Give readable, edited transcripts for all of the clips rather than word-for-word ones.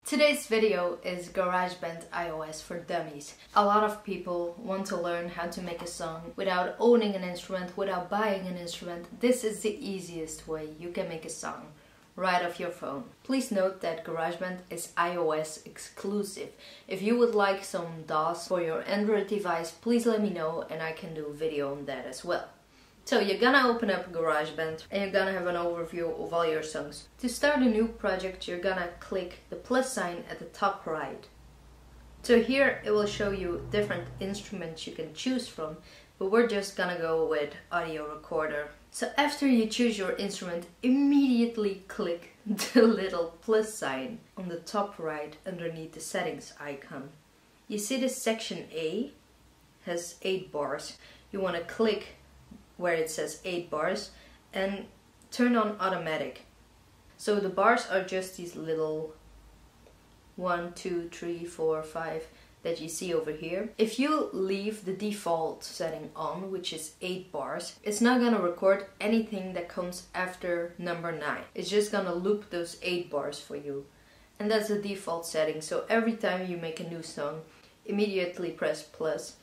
Today's video is GarageBand iOS for Dummies. A lot of people want to learn how to make a song without owning an instrument, without buying an instrument. This is the easiest way you can make a song right off your phone. Please note that GarageBand is iOS exclusive. If you would like some DAWs for your Android device, please let me know and I can do a video on that as well. So you're gonna open up GarageBand and you're gonna have an overview of all your songs. To start a new project, you're gonna click the plus sign at the top right. So here it will show you different instruments you can choose from, but we're just gonna go with audio recorder. So after you choose your instrument, immediately click the little plus sign on the top right underneath the settings icon. You see this section A has 8 bars. You wanna click where it says 8 bars and turn on automatic. So the bars are just these little 1, 2, 3, 4, 5 that you see over here. If you leave the default setting on, which is 8 bars, it's not gonna record anything that comes after number 9. It's just gonna loop those 8 bars for you. And that's the default setting. So every time you make a new song, immediately press plus,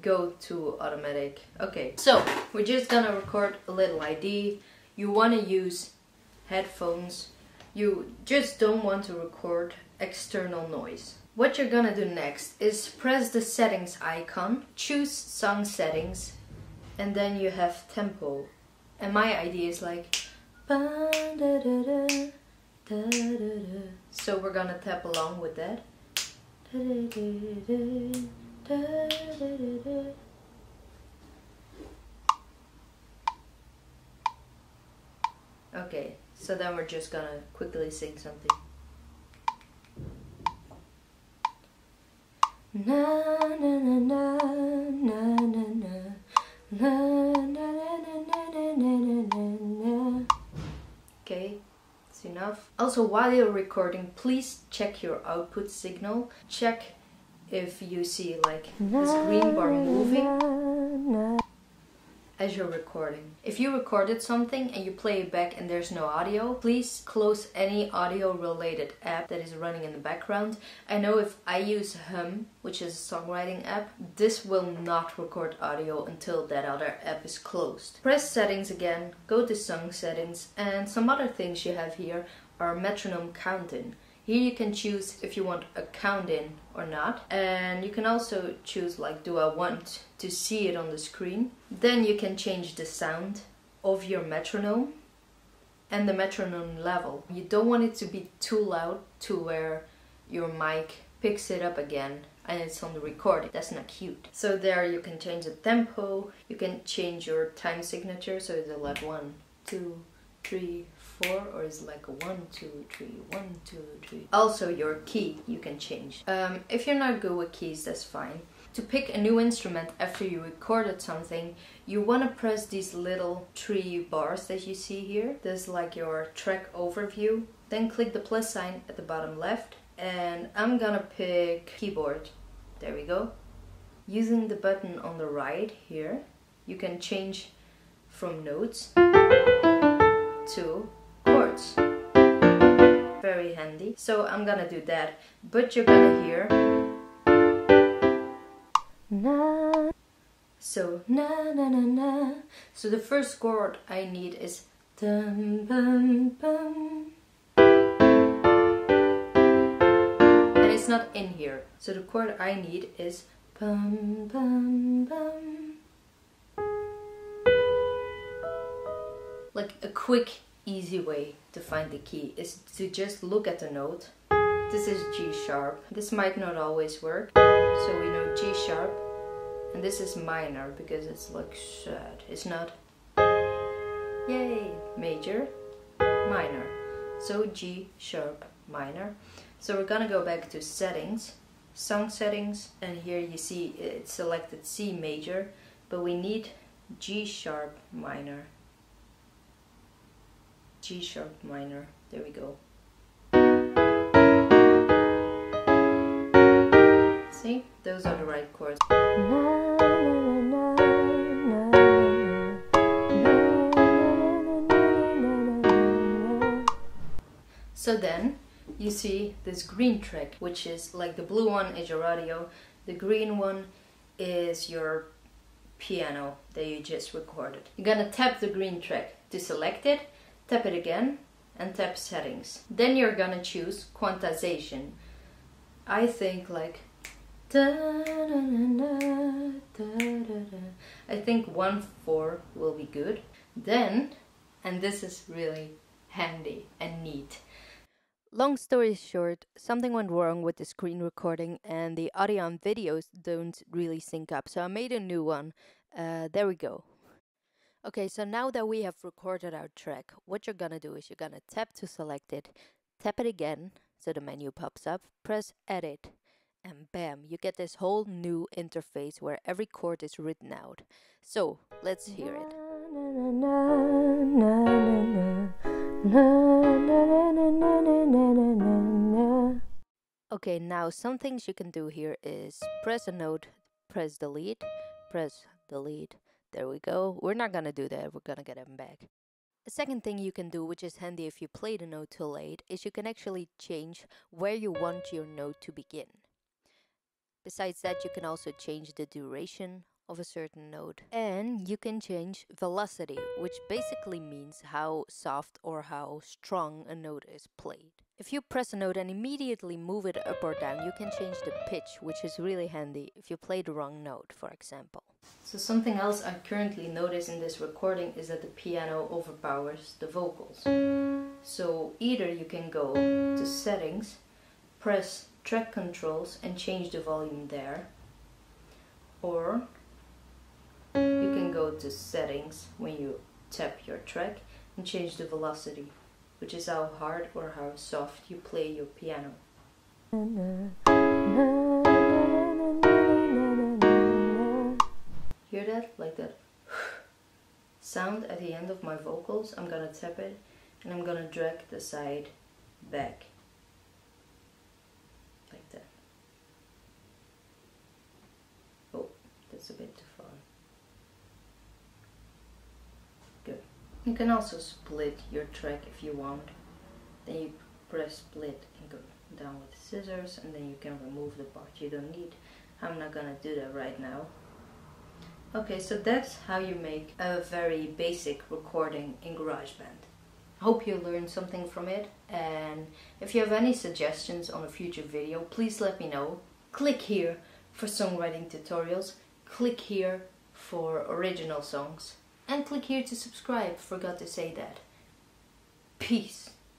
go to automatic. Okay, so we're just gonna record a little ID. You want to use headphones. You just don't want to record external noise. What you're gonna do next is press the settings icon, choose song settings, and then you have tempo. And my idea is like so we're gonna tap along with that. Okay, so then we're just gonna quickly sing something. Na na na na na na na na na na na. Okay, it's enough. Also, while you're recording, please check your output signal. Check if you see like this green bar moving as you're recording. If you recorded something and you play it back and there's no audio, please close any audio related app that is running in the background. I know if I use Hum, which is a songwriting app, this will not record audio until that other app is closed. Press settings again, go to song settings, and some other things you have here are metronome count-in. Here you can choose if you want a count in or not, and you can also choose like, do I want to see it on the screen? Then you can change the sound of your metronome and the metronome level. You don't want it to be too loud to where your mic picks it up again and it's on the recording. That's not cute. So there you can change the tempo, you can change your time signature, so it's like 1, 2, 3, 4, or is like a 1, 2, 3, 1, 2, 3. Also your key you can change. If you're not good with keys, that's fine. To pick a new instrument after you recorded something, you want to press these little 3 bars that you see here. This is like your track overview. Then click the plus sign at the bottom left, and I'm gonna pick keyboard. There we go. Using the button on the right here, you can change from notes to chords. Very handy. So I'm gonna do that, but you're gonna hear na. So na na na na. So the first chord I need is dum bum bum, and it's not in here. So the chord I need is bum bum bum. Like a quick, easy way to find the key is to just look at the note. This is G sharp. This might not always work. So we know G sharp. And this is minor because it's like sad. It's not, yay, major, minor. So G sharp, minor. So we're gonna go back to settings, song settings. And here you see it's selected C major, but we need G sharp, minor. G sharp minor, there we go. See, those are the right chords. So then you see this green track, which is like the blue one is your audio, the green one is your piano that you just recorded. You're gonna tap the green track to select it, tap it again, and tap settings. Then you're gonna choose quantization. I think like I think 1/4 will be good. Then, and this is really handy and neat. Long story short, something went wrong with the screen recording and the audio and videos don't really sync up. So I made a new one. There we go. Okay, so now that we have recorded our track, what you're gonna do is you're gonna tap to select it, tap it again, so the menu pops up, press edit, and bam, you get this whole new interface where every chord is written out. So, let's hear it. Okay, now some things you can do here is press a note, press delete, press delete. There we go. We're not gonna do that, we're gonna get them back. The second thing you can do, which is handy if you play the note too late, is you can actually change where you want your note to begin. Besides that, you can also change the duration of a certain note. And you can change velocity, which basically means how soft or how strong a note is played. If you press a note and immediately move it up or down, you can change the pitch, which is really handy if you play the wrong note, for example. So something else I currently notice in this recording is that the piano overpowers the vocals. So either you can go to settings, press track controls and change the volume there, or you can go to settings when you tap your track and change the velocity, which is how hard or how soft you play your piano. Hear that? Like that sound at the end of my vocals. I'm gonna tap it and I'm gonna drag the side back. Like that. Oh, that's a bit too far. Good. You can also split your track if you want. Then you press split and go down with scissors, and then you can remove the part you don't need. I'm not gonna do that right now. Okay, so that's how you make a very basic recording in GarageBand. I hope you learned something from it, and if you have any suggestions on a future video, please let me know. Click here for songwriting tutorials, click here for original songs, and click here to subscribe. Forgot to say that. Peace.